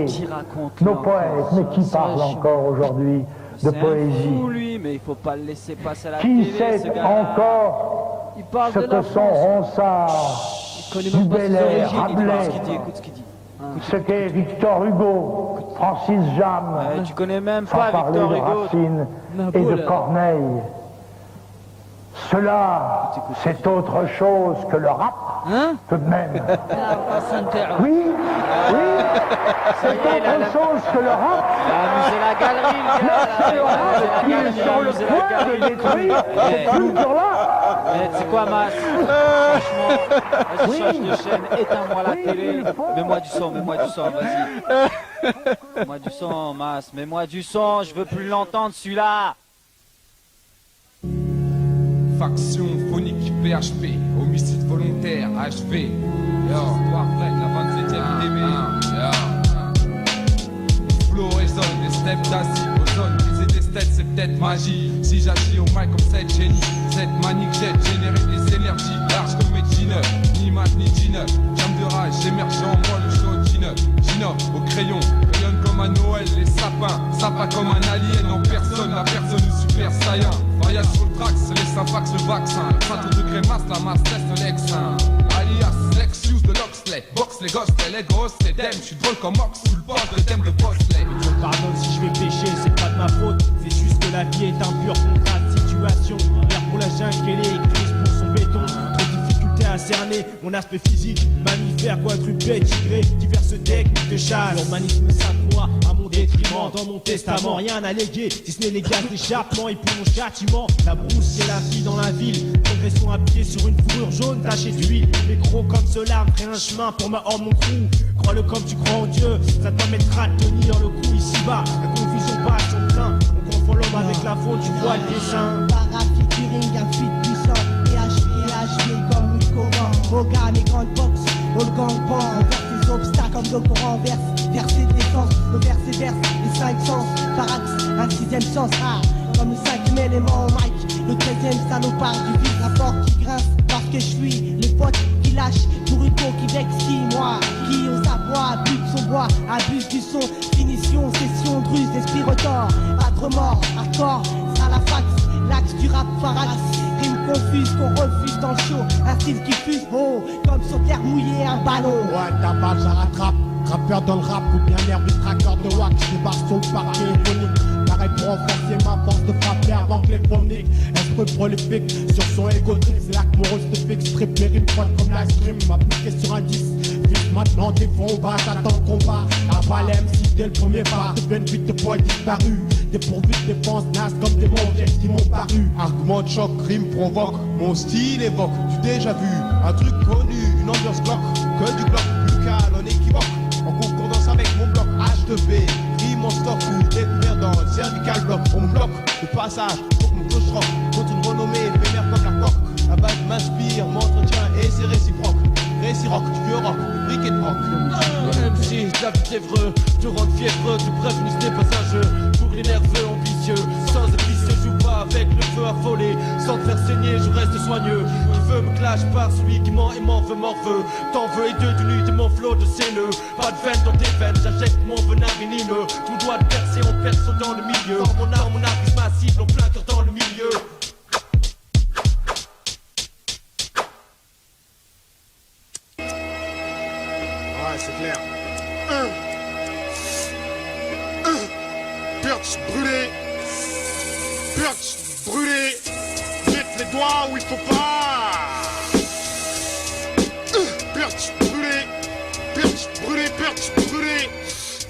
oublié nos poètes, mais qui parlent encore aujourd'hui de poésie? Fou, lui, mais il faut pas le laisser passer à la Qui télé, sait encore ce que sont Ronsard, du Belair, Rabelais, ce qu'est Victor Hugo, Francis Jammes, tu connais même sans pas parler Victor de Hugo. Racine et de Corneille. Cela, c'est autre chose que le rap, tout de même. Oui, oui, c'est autre chose que le rap. Amusez la galerie, le gars. Le rap qui est sur le point de détruire cette culture-là. Mais tu sais quoi, Mas? Franchement, vas-y, change de chaîne, éteins-moi la télé. Mets-moi du son, vas-y. Mets-moi du son, Mas, mets-moi du son, je veux plus l'entendre, celui-là. Faction phonique PHP, homicide volontaire HV. Histoire vraie de la 27ème DB. Flow résonne, des steps d'acide, ozone, briser des têtes, c'est peut-être magie. Si j'agis au mic comme cette génie, cette manie que j'ai généré des énergies larges comme mes jeans, ni mat ni jean. Jam de rage, j'émerge en moi le show Gina au crayon, rayonne comme un Noël, les sapins, sympa comme un alien en personne, la personne super saillant. Voyage sur le trax, les symphax, le vaccin. 30 degrés masse, la masse teste l'exin. Alias, l'ex-use de Loxley. Box les gosses, les grosses, les dem. J'suis drôle comme Ox, sous le bord de thème de Bosley. Dieu me pardonne si je vais pécher, c'est pas de ma faute. C'est juste que la vie est un pur contrat de situation. L'air pour la jungle et les crises pour son béton. Trop de difficultés à cerner mon aspect physique. Mammifère, quadrupède, tigré, diverses techniques de chasse. L'humanisme s'accroît à mon détriment. Dans mon testament, rien à léguer, si ce n'est les gaz d'échappement. Et pour mon châtiment, la brousse c'est la vie dans la ville. Progression à pied sur une fourrure jaune tachée d'huile. Les gros comme cela me ferait un chemin pour ma horde, mon crew. Crois-le comme tu crois en Dieu, ça te permettra de tenir le coup ici-bas. La confusion bat son plein, on confond l'homme avec la faute, tu vois le dessin. Para-featuring, un feat puissant. PHP comme le Coran. Hogan et Grande Box, au gang-bang. Envers tes obstacles comme le Coran verse. Verser des sens, le verset verse. Les 5 sens, parax, un 6ème sens. Comme le 5ème élément au mic. Le 13ème salopard du vide, la porte qui grince. Parce que je suis les potes qui lâchent. Pour une peau qui vexe qui, moi. Qui ose aboie, abuse de son bois, abuse du son. Finition, session de ruse, esprit retort. Pas de remords, hardcore, sera la fax. L'axe du rap farax. Rime confuse qu'on refuse dans le show. Un style qui fuse, oh, comme sur terre mouillée, un ballon. Ouais, ta balle, ça rattrape. Rappeur dans le rap ou bien nerveux traqueur de wax. Débarque sur le parquet phonique. Pareil pour renforcer ma force de frapper avant que les phoniques. Esprit prolifique sur son ego trip. C'est là que mon rôle se fixe. Strip mes rimes froides comme l'ice cream. M'appliquer sur un 10. Vite maintenant, des fois on va, j'attends le combat. À Valais MC dès le premier pas. Deviennent vite de poids disparus. Dépourvus de défense, naze comme des mondiaux qui m'ont paru. Argument de choc, rime provoque. Mon style évoque du déjà vu. Un truc connu, une ambiance bloc. Que du bloc, Lucas, on équivoque. En concordance avec mon bloc H2B. Rime en stock ou découvert dans le cervical bloc. On me bloque le passage, faut que mon cloche rock. Contre une renommée éphémère comme la coque. La base m'inspire, m'entretient et c'est réciproque. Réciproque, du vieux rock, du briquet de rock. MC, de la vie fiévreux, te rendre fiévreux, tu prévenus des passagers. Pour les nerveux ambitieux, sans officieux, joue pas avec le feu affolé. Sans te faire saigner, je reste soigneux. Qui veut me clash par celui qui ment et m'en veut, m'en veut. T'en veux et deux du nuit de mon flot de séneux. Pas de veine dans tes veines, j'achète mon venin vénineux. Tout doit te percer en perçant dans le milieu. Dans mon arme vise ma cible en plein cœur dans le milieu. Ouais, c'est clair. Perch brûlé. Perch brûlé. Mette les doigts où il faut pas. Perch brûlé. Perch brûlé. Perch brûlé.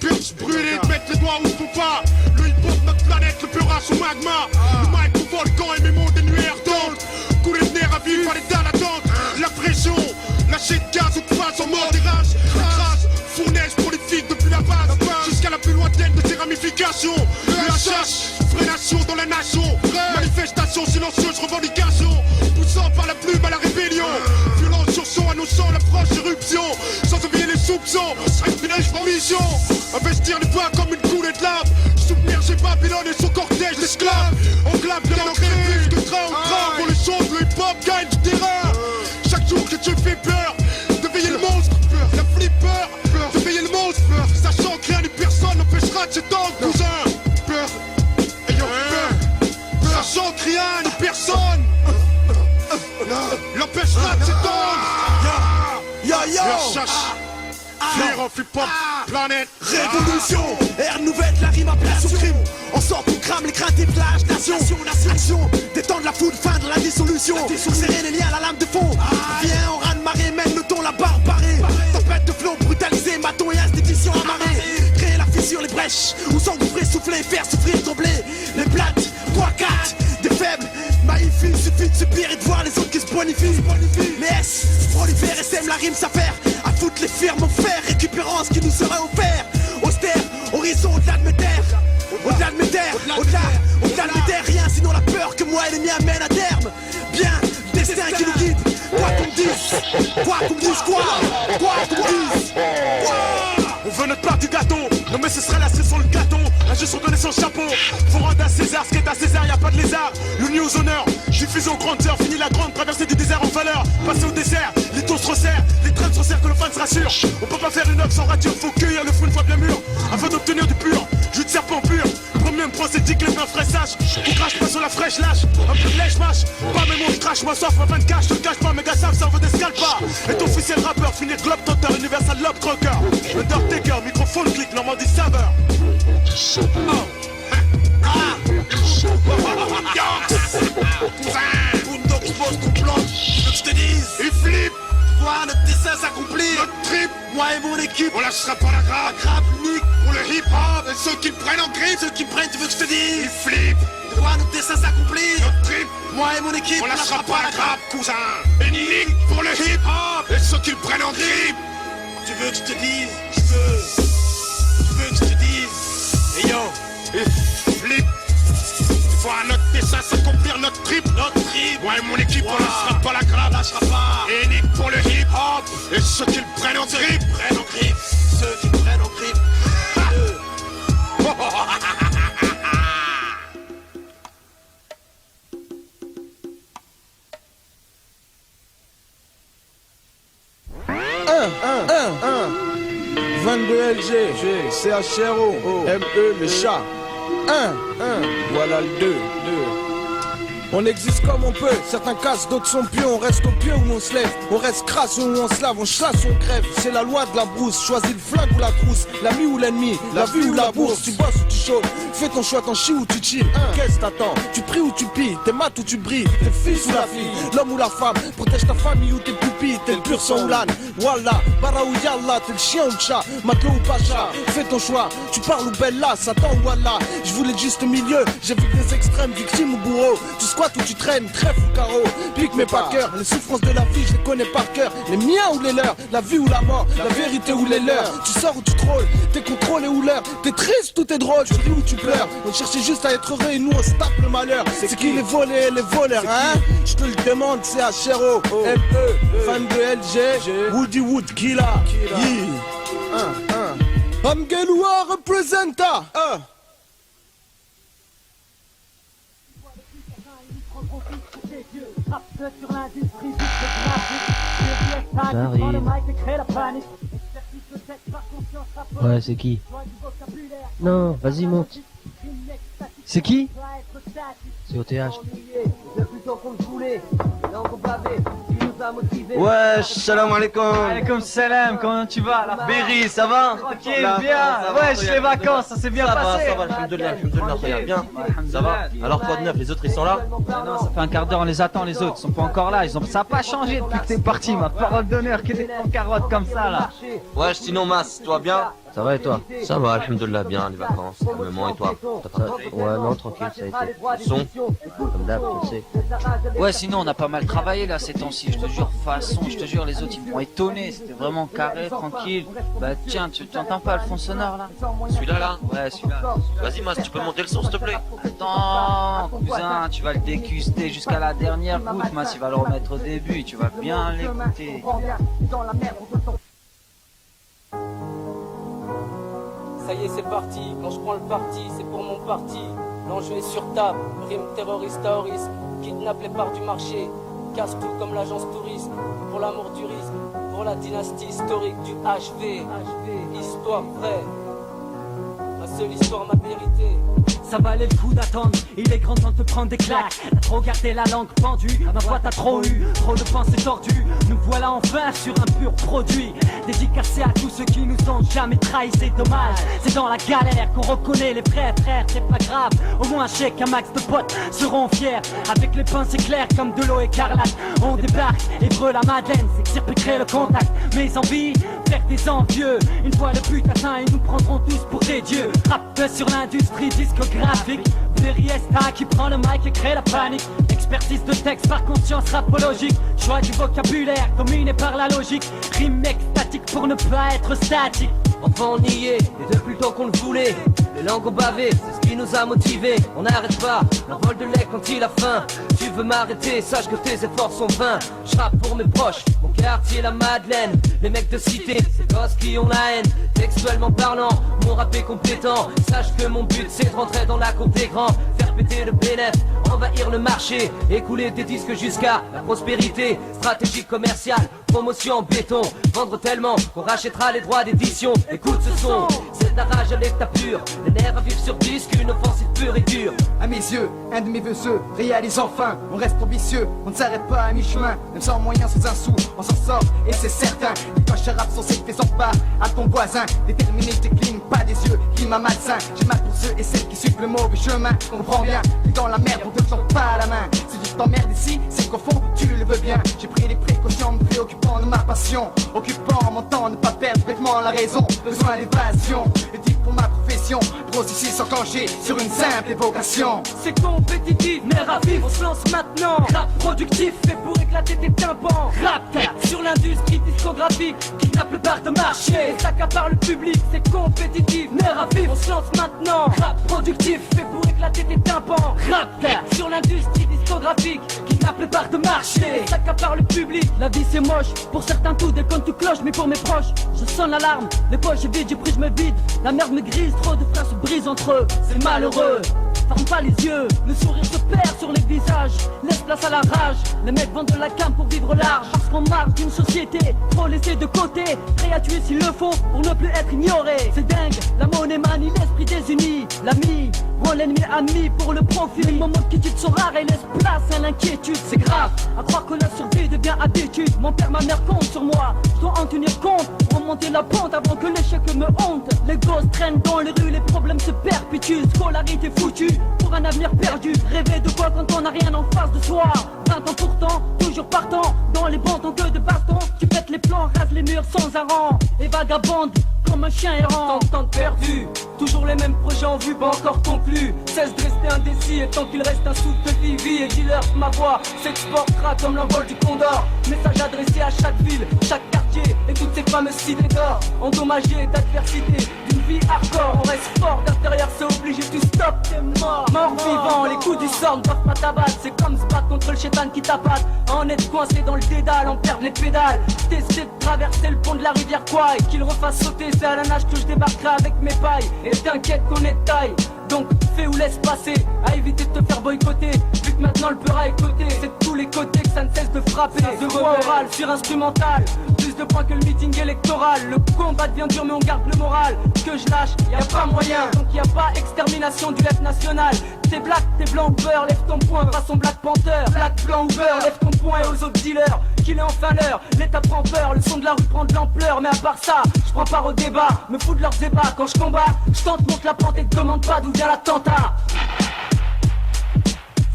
Perch brûlé. Mette les doigts où il faut pas. Le hip-hop, notre planète, le peur au magma. Le mic au volcan et mes mots dénués ardentes. Couler de nerfs à vivre, pas l'état d'attente. La pression, lâcher de gaz ou de face en mort des rages. Crasse, fournaise prolifique depuis la base jusqu'à la plus lointaine de ses ramifications. Le HH, freination dans la nation. Manifestation silencieuse, revendication. Poussant par la plume à la rébellion. Violence sur son annonçant l'approche d'éruption. Sans oublier les soupçons, finesse pour mission. Investir les pas comme une coulée de lave. Submerger Babylone et son cortège d'esclaves. Enclave bien ancré, plus de train en train. Pour les choses, le hip-hop gagne du terrain. Chaque jour que tu fais peur, de veiller le monstre, la flipper, de veiller le monstre, sachant que rien of hip-hop, planète. Révolution, ère nouvelle, la rime à place au crime. On sort, on crame les craintes et plages. Nation, action, détendre la foule, fin de la dissolution. Serrer les liens à la lame de fond. Viens, on rane marée, mène le ton, la barre barrée. Tempête de flow, brutalisé, maton et institution amarrée. Créer la fissure, les brèches, où s'engouffrer, souffler, faire souffrir, trembler. Les plates, 3-4, des faibles, magnifiques, suffit de subir et de voir les autres qui se bonifient. Les S, prolifèrent et sèment la rime s'affaire. À foutre les firmes en fer, récupérant ce qui nous serait offert. Austère, horizon au-delà de mes terres. Au-delà de mes terres, au-delà de mes terres, rien sinon la peur que moi et les miens mènent à terme. Bien, destin qui nous guide, quoi qu'on me dise, quoi qu'on me dise, quoi qu'on me dise. On veut notre part du gâteau, non mais ce serait la cerise sur le gâteau. Un jeu sur donner son chapeau, faut rendre à César ce qui est à César, y a pas de lézard. L'union aux honneurs, diffusé aux grandes heures, fini la grande traversée du désert en valeur. Passer au désert, les taux se resserrent, les trains se resserrent que le fan se rassure. On peut pas faire une œuvre sans rature, faut cueillir le fruit une fois bien mûr. Afin d'obtenir du pur, jus de serpent pur. Premier me prend c'est dit que les mains frais sages. On crache pas sur la fraîche lâche, un peu de lèche mâche. Pas mes mots, je crache ma soif, ma fin de cash, je te cache pas, mes gars savent, ça veut des scalpas. Et ton officiel rappeur, finir globe toteur, universal lobe croqueur. Undertaker, microphone clic, Normandie saveur. Donc je pose ton plan, je veux que je te dise. Il flippe, Quoi, notre dessin s'accomplit. notre trip, Moi et mon équipe, on lâchera pas la grappe. grappe unique. Pour le hip-hop, et ceux qui le prennent en grippe, Ceux qui me prennent, tu veux que je te ils dise. flippent, Quoi, notre dessin s'accomplit. notre trip, Moi et mon équipe, on lâchera pas la grappe, cousin. Et nique pour le hip-hop, et ceux qui le prennent en grippe. Tu veux que je te dise. Je veux que je te dise. Et yo, et flip. Voir notre dessin s'accomplir, notre trip. Moi et mon équipe, on lâchera pas la grappe. Lâchera pas. Et nique pour le hip-hop, et ceux qui le prennent en grippe. Prennent en grippe. Ceux qui me prennent en grippe. Un 22 LG, CHRO, ME, le chat. Voilà le 2. On existe comme on peut, certains cassent, d'autres sont pieux. On reste au pied où on se lève, on reste crasse où on se lave, on chasse, on crève. C'est la loi de la brousse, choisis le flingue ou la trousse, l'ami ou l'ennemi, la vie ou la bourse. Tu bosses ou tu chauffes, fais ton choix, t'en chies ou tu chill. Qu'est-ce t'attends? Tu pries ou tu pilles, t'es mat ou tu brilles, t'es fils ou la fille, l'homme ou la femme, protège ta famille ou tes pupilles, t'es le pur sang ou l'âne. Wallah, bara ou yallah, t'es le chien ou le chat, matelot ou pacha, fais ton choix, tu parles ou bella, Satan ou Allah. Je voulais le juste milieu, j'ai vu des extrêmes, victime ou bourreau. Tu squattes ou tu traînes, trèfle ou carreau, pique mais pas cœur. Les souffrances de la vie, je les connais par cœur. Les miens ou les leurs, la vie ou la mort, la vérité ou les leurs. Tu sors ou tu trolles, t'es contrôlé ou l'heure. T'es triste ou t'es drôle, tu ris ou tu pleures. On cherchait juste à être heureux et nous on se tape le malheur. C'est qui les volés et les voleurs, hein? Je te le demande, c'est HRO, ME, fan de LG, Woody Wood, Killa, Amgeloua representa. Ouais, c'est qui? Non, vas-y, monte. C'est qui? C'est OTH. Ouais, salam alaikum. Alaikum salam, comment tu vas là? Berry, ça va? Tranquille, Là, bien. ça va, Ouais, les vacances, ça s'est bien passé. Ça va, alhamdoulilah, regarde bien. Ça va? Alors quoi de neuf, les autres ils sont là? Non, ça fait un quart d'heure, on les attend, les autres, ils sont pas encore là. Ça a pas changé depuis que t'es parti, ma parole d'honneur, que des carottes comme ça là. Ouais, sinon Mas, toi bien? Ça va et toi? Ça va, alhamdoulilah, bien, les vacances, calmement, et toi? T'as pas Ouais, non, tranquille, ça a été. son? Comme d'hab, tu sais. Ouais, sinon on a pas mal travaillé là ces temps-ci, je te jure, façon, je te jure, les autres ils m'ont étonné, c'était vraiment carré, tranquille. Bah tiens, tu t'entends pas le fond sonore là? Celui-là là? Ouais, celui-là. Vas-y Mas, tu peux monter le son s'il te plaît? Attends, cousin, tu vas le déguster jusqu'à la dernière goutte, Mas, il va le remettre au début, tu vas bien l'écouter. Ça y est, c'est parti. Quand je prends le parti, c'est pour mon parti. L'enjeu est sur table. Rime terroriste à risque. Kidnappe les parts du marché. Casse tout comme l'agence touriste. Pour l'amour du risque. Pour la dynastie historique du HV. Histoire vraie. Ma seule histoire, ma vérité. ça valait le coup d'attendre. Il est grand temps de te prendre des claques. T'as trop gardé la langue pendue, ma voix t'as trop eu, trop de pensées tordues. Nous voilà enfin sur un pur produit, dédicacé à tous ceux qui nous ont jamais trahis. C'est dommage, c'est dans la galère qu'on reconnaît les vrais frères. C'est pas grave, au moins je sais qu'un max de potes seront fiers. Avec les pensées claires comme de l'eau écarlate, on débarque, Évreux la Madeleine, s'extirper le contact. Mes envies, faire des envieux. Une fois le but atteint, ils nous prendront tous pour des dieux. Rap sur l'industrie discographique, Veriesta qui prend le mic et crée la panique. Expertise de texte par conscience rapologique, choix du vocabulaire dominé par la logique. Rime extatique pour ne pas être statique. Enfin on y est, et depuis le temps qu'on le voulait. Les langues ont bavé, c'est ce qui nous a motivés. On n'arrête pas, l'envol de lait quand il a faim. Tu veux m'arrêter, sache que tes efforts sont vains. Je rappe pour mes proches, mon quartier la Madeleine. Les mecs de cité, ces gosses qui ont la haine. Textuellement parlant, mon rap est compétent. Sache que mon but c'est de rentrer dans la cour des grands. Faire péter le bénéf, envahir le marché. Écouler des disques jusqu'à la prospérité. Stratégie commerciale, promotion en béton. Vendre tellement qu'on rachètera les droits d'édition. Écoute ce son, c'est de la rage à l'état pur. Les nerfs à vivre sur disque, une offensive pure et dure. À mes yeux, un de mes vœux se réalise enfin. On reste ambitieux, on ne s'arrête pas à mi-chemin. Même sans moyens, sans un sou, on s'en sort et c'est certain. Les coches à rap sont celles qui fais pas à ton voisin. Déterminé, je décline pas des yeux qui m'a malsain. J'ai mal pour ceux et celles qui suivent le mauvais chemin. Comprends bien que dans la merde, on te tend pas la main. Si tu t'emmerdes ici, c'est qu'au fond, tu le veux bien. J'ai pris les précautions, me préoccupant de ma passion. Occupant mon temps, ne pas perdre bêtement la raison. Besoin d'évasion, le type pour ma profession. Processus enclenché sur une simple évocation. C'est compétitif, mais rapide, on se lance maintenant. Rap productif, fait pour éclater tes tympans. Rap sur l'industrie discographique, kidnappe le bar de marché, s'accapare le public. C'est compétitif, mais rapide, on se lance maintenant. Rap productif, fait pour éclater tes tympans. Rap sur l'industrie discographique, kidnappe le bar de marché, s'accapare le public. La vie c'est moche, pour certains tout déconne tout cloche, mais pour mes proches, je sonne l'alarme. Les poches vides, j'ai pris, je me vide. La merde me grise, trop de frères se brisent entre eux. C'est malheureux, ferme pas les yeux, le sourire se perd sur les visages. Laisse place à la rage, les mecs vendent de la cam pour vivre large. Parce qu'on marche d'une société trop laissée de côté, prêt à tuer s'il le faut pour ne plus être ignoré. C'est dingue, la monnaie manie l'esprit désunis. L'ami rend l'ennemi ami pour le profit. Les moments de quiétude sont rares et laissent place à l'inquiétude. C'est grave, à croire que la survie devient habitude. Mon père, ma mère comptent sur moi, je dois en tenir compte. Remonter la pente avant que l'échec me honte. Les gosses traînent dans les rues, les problèmes se perpétuent. Scolarité foutue pour un avenir perdu. Rêver de quoi quand on n'a rien en face de soi. 20 ans pourtant, toujours partant. Dans les bancs en queue de baston, tu pètes les plans, rases les murs sans un rang. Et vagabonde comme un chien errant. Tant de temps perdu, toujours les mêmes projets en vue, pas encore conclus. Cesse de rester indécis et tant qu'il reste un souffle de vie et dealer, ma voix s'exportera comme l'envol du condor. Message adressé à chaque ville, chaque quartier et toutes ces fameuses cités d'or. Endommagées d'adversité, d'une vie hardcore. On reste fort d'intérieur, c'est obligé, tu stop, t'es mort. Mort vivant, les coups du sort ne doivent pas t'abattre. C'est comme se battre contre le chétan qui t'appâte. En être coincé dans le dédale, en perdre les pédales. Tester de traverser le pont de la rivière Kwai. Qu'il refasse sauter, c'est à la nage que je débarquerai avec mes pailles. Et t'inquiète qu'on est de taille, donc fais ou laisse passer. À éviter de te faire boycotter, vu que maintenant le peur à écouter. C'est de tous les côtés que ça ne cesse de frapper. De voix orale sur instrumental, plus de points que le meeting électoral. Le combat devient dur mais on garde le moral. Que je lâche, y a pas moyen, donc y a pas extermination du F national. T'es black, t'es blanc ou beurre, lève ton poing, façon Black Panther. Black, blanc ou beurre, lève ton poing et aux autres dealers qu'il est enfin l'heure, l'état prend peur, le son de la rue prend de l'ampleur. Mais à part ça, je prends part au débat, me fous de leurs ébats. Quand je combats, je tente, monte la pente et te demande pas d'où vient l'attentat.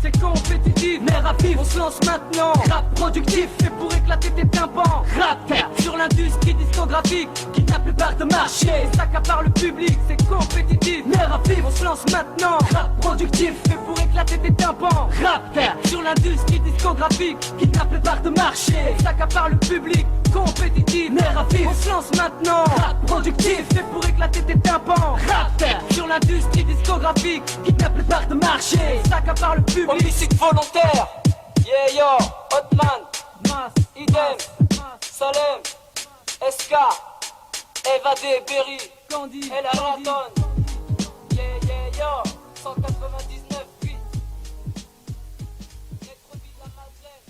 C'est compétitif, mais rapide, on se lance maintenant. Rap productif, fait pour éclater tes tympans. Rap sur l'industrie discographique, kidnappe le bar de marché, s'accapare le public. C'est compétitif, mais rapide, on se lance maintenant. Rap productif, fait pour éclater tes tympans. Rap sur l'industrie discographique, kidnappe le bar de marché, s'accapare le public. Compétitif, mais rapide, on se lance maintenant. Rap productif, fait pour éclater tes tympans. Rap sur l'industrie discographique, kidnappe le bar de marché, s'accapare le public. Homicide volontaire, yeah yo, Hotman, Mas, Idem, Salem, SK, Evadé, Berry, Candy, El Araton, yeah yeah yo, 199 8, Netreville la Madeleine.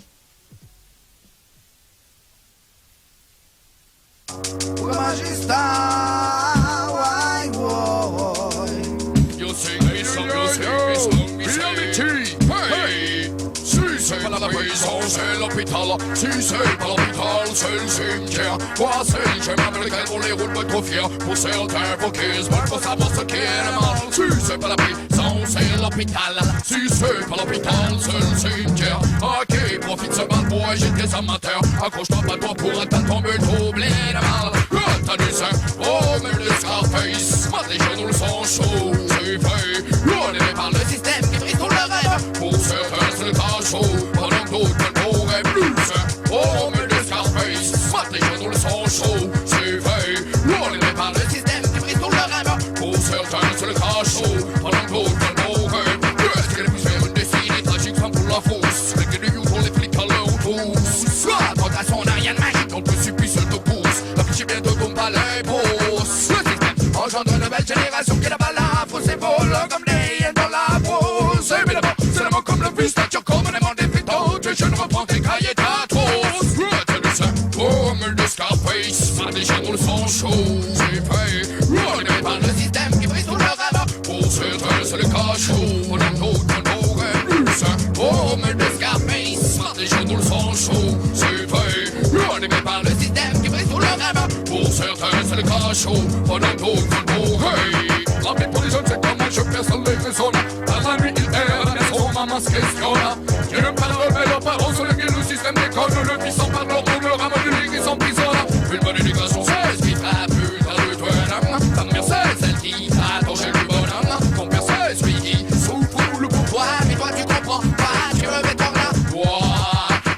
Pura Majestà, why, why? You sing me some, you sing l'hôpital. Si c'est pas l'hôpital, c'est le cimetière. Moi c'est j'aime avec lesquels on les roule pas trop fiers. Pour certains faut qu'ils se veulent pas savoir ce qu'est le mal. Si c'est pas la prison, c'est l'hôpital. Si c'est pas l'hôpital, c'est le cimetière. Ok, profite ce bal pour agiter des amateurs. Accroche-toi pas toi pour atteindre ton but, troubler le mal. T'as du sein, oh mais le Scarface. Moi les genoux sont chauds, c'est fait. L'on par le système qui brise tout le rêve. Pour certains c'est le cas chaud, pendant que d'autres ne pourraient plus. Oh mais le Scarface. Moi les genoux sont chauds, c'est fait. L'on par le système qui brise tout le rêve. Pour certains c'est le cas chaud, pendant que d'autres ne pourraient plus. Est-ce qu'elle puisse faire une destinée tragique sans pour la fausse? Avec des lieux pour les flics à l'heure où tous. La tentation n'a rien de magique, on te supplie seul de pouce. Affiché bien de bombe à l'impose. Le système engendre une nouvelle génération qui n'a pas la fausse et vole comme des hyènes dans la brousse. Évidemment, c'est le mot comme le fils, nature comme un aimant défitant. Tes jeunes reprends tes cahiers, ta trousse. Le dessin, comme le Scarface. Par des genoux le sang chaud, c'est fait. On par le système qui brise tout le rêve. Pour certains, c'est le cas chaud. Pour d'autres, on n'aurait plus. Comme le Scarface. Par des genoux le sang chaud, c'est fait. On par le système qui brise tout le rêve. Pour certains, c'est le cas chaud. Pour d'autres, on n'aurait. La vie pour les jeunes, c'est comment je personne les raisonne. Par la nuit, il erre, mais son maman se questionne. Dieu parle, mais leurs parents sur lesquels le système déconne. Le puissant par leur nom, le rame du lit qui s'emprisonne. Une bonne éducation, c'est ce qui fera plus tard de toi un homme. Ta mère, c'est celle qui t'a torché le bonhomme. Ton père, c'est celui qui souffle le pouvoir. Mais toi, tu comprends pas, tu revêts ton là. Toi,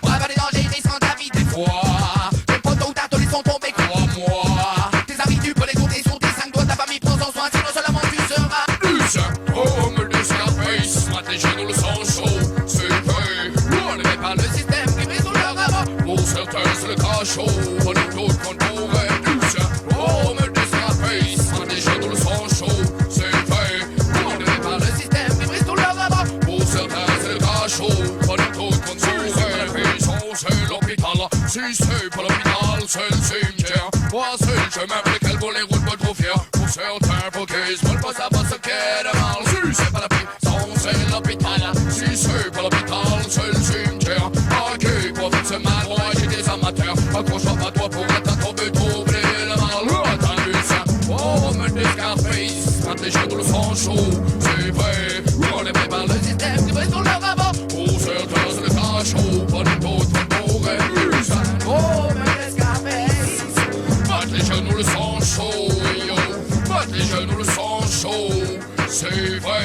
brave les dangers, risquant ta vie des fois. Tes potes ou ta tolée sont tombés, crois-moi. Tes amis, tu peux les compter sur tes 5 doigts. Ta famille prend en soin, sinon seulement tu seras plus. Comme le Scarface, moi tes genoux le sang chaud, c'est fait. On ne met pas le système qui brise tout leur rêve. Pour certains, c'est le cas chaud, pour d'autres, qu'on pourrait plus. Comme le Scarface, moi tes genoux le sang chaud, c'est fait. On ne met pas le système qui brise tout leur rêve. Pour certains, c'est le cas chaud, pour d'autres, qu'on pourrait plus. C'est l'hôpital, si c'est pas l'hôpital, c'est le cimetière. Moi, c'est le chemin pour lequel vous les roule pas trop fiers. Pour certains, faut qu'ils se veulent pas savoir ce qu'est le mal. Si c'est pas la prison, c'est l'hôpital. Si c'est pas l'hôpital, c'est le cimetière. Ok, profite ce mal, on agit des amateurs. Accroche-toi pas toi pour atteindre ton but, troubler le mal. Atteindre du sein, oh, mais des Scarface. Quand les genoux le sang chaud, c'est vrai. On les met par le système qui brise tout leur rabat. Pour certains, c'est le cas chaud, pas d'autres, on pourrait plus. Oh, mais des Scarface. Batte les genoux le sang chaud, yo. Batte les genoux le sang chaud, c'est vrai.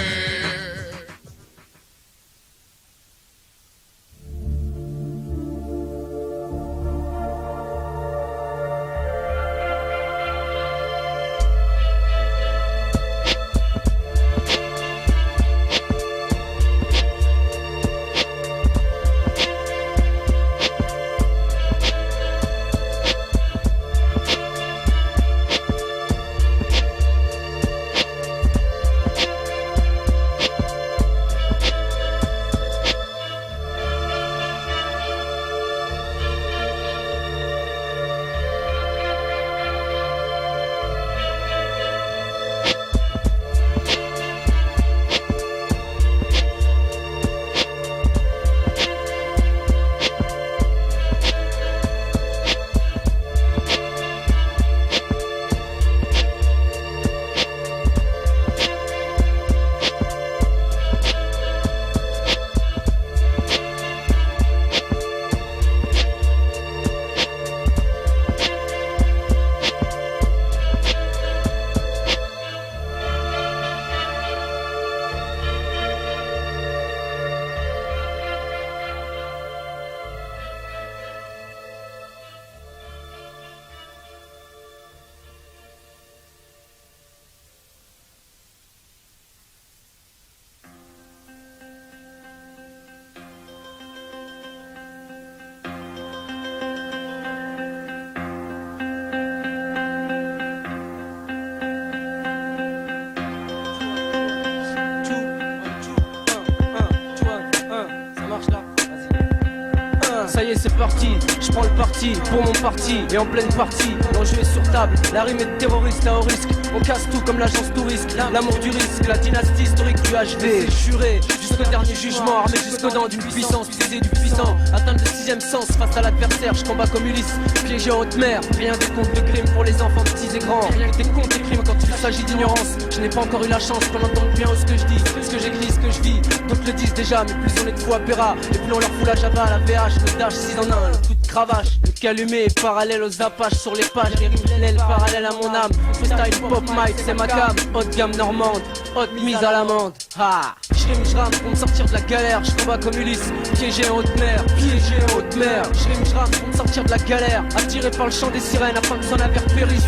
Ça y est c'est parti, je prends le parti pour mon parti et en pleine partie, l'enjeu est sur table, la rime est terroriste à haut risque. On casse tout comme l'agence touriste. L'amour du risque, la dynastie historique du HV. Juré jusqu'au dernier jugement, armé jusqu'aux dents d'une puissance, puiser du puissant. Atteindre le sixième sens face à l'adversaire, je combats comme Ulysse, piégé en haute mer. Rien des contes de Grimm pour les enfants petits et grands. Rien que des contes et crimes quand il s'agit d'ignorance. Je n'ai pas encore eu la chance qu'on entende bien ce que je dis, ce que j'écris, ce que je vis. D'autres le disent déjà, mais plus on est de fous à Péra, et plus on leur fout la Java, la VH, le Dash 6 en 1, le coup de cravache. Le calumet parallèle aux apaches sur les pages, les rimes parallèles à mon âme. Freestyle pop mic, c'est ma cam. Haute gamme normande, haute mise à l'amende. Ha! J'rime, j'rame pour me sortir de la galère. J'combats comme Ulysse, piégé en haute mer, piégé en haute mer. J'rime, j'rame pour me sortir de la galère. Attiré par le chant des sirènes afin que son navire périsse.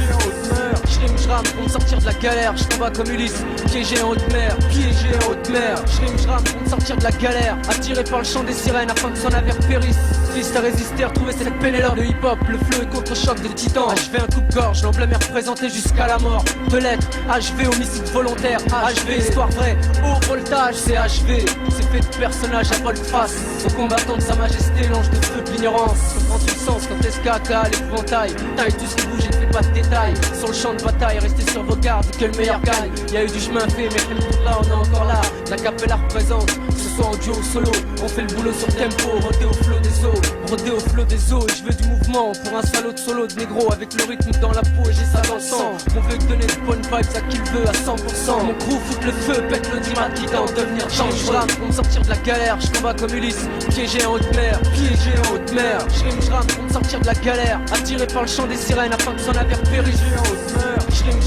J'rime, j'rame pour me sortir de la galère. J'combats comme Ulysse, piégé en haute mer, piégé en haute mer. J'rime, j'rame pour me sortir de la galère. Attiré par le chant des sirènes afin que son navire périsse. Triste à résister, retrouver cette Pénélope. Le hip-hop, le fleu et contre-choc des titans. HV un coupe-gorge, l'emblème est représenté jusqu'à la mort. De lettres, HV homicide volontaire, HV histoire vraie, haut voltage, c'est HV. C'est fait de personnages à volte-face, aux combattants de sa majesté, l'ange de feu de l'ignorance. Comprends-tu le sens quand SKK l'épouvantail, taille tout ce qui bouge et ne fait pas de détails. Sur le champ de bataille, restez sur vos gardes, que le meilleur gagne. Y'a eu du chemin fait, mais là on est encore là. La capella représente, que ce soit en duo ou solo. On fait le boulot sur tempo, rodé au flot des eaux, rodé au flot des eaux. Et je veux du mouvement pour un salaud de solo de négro, avec le rythme dans la peau et j'ai ça dans le sang. On veut donner de bonnes vibes à qui le veut à 100%. Mon crew fout le feu, pète le dimat qui tente de devenir change. J'rame pour me sortir de la galère, je combats comme Ulysse, piégé en haute mer, piégé en haute mer. J'rame pour me sortir de la galère, attiré par le chant des sirènes afin que son navire périsse.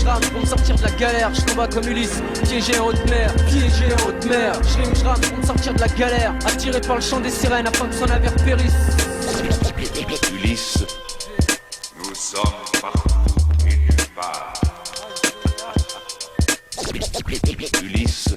J'rame pour me sortir de la galère, je combats comme Ulysse, piégé en haute mer, piégé en haute mer. J'rame pour me sortir de la galère, attiré par le chant des sirènes afin que son navire périsse. Ulysse, nous sommes partout et nulle part. Ulysse.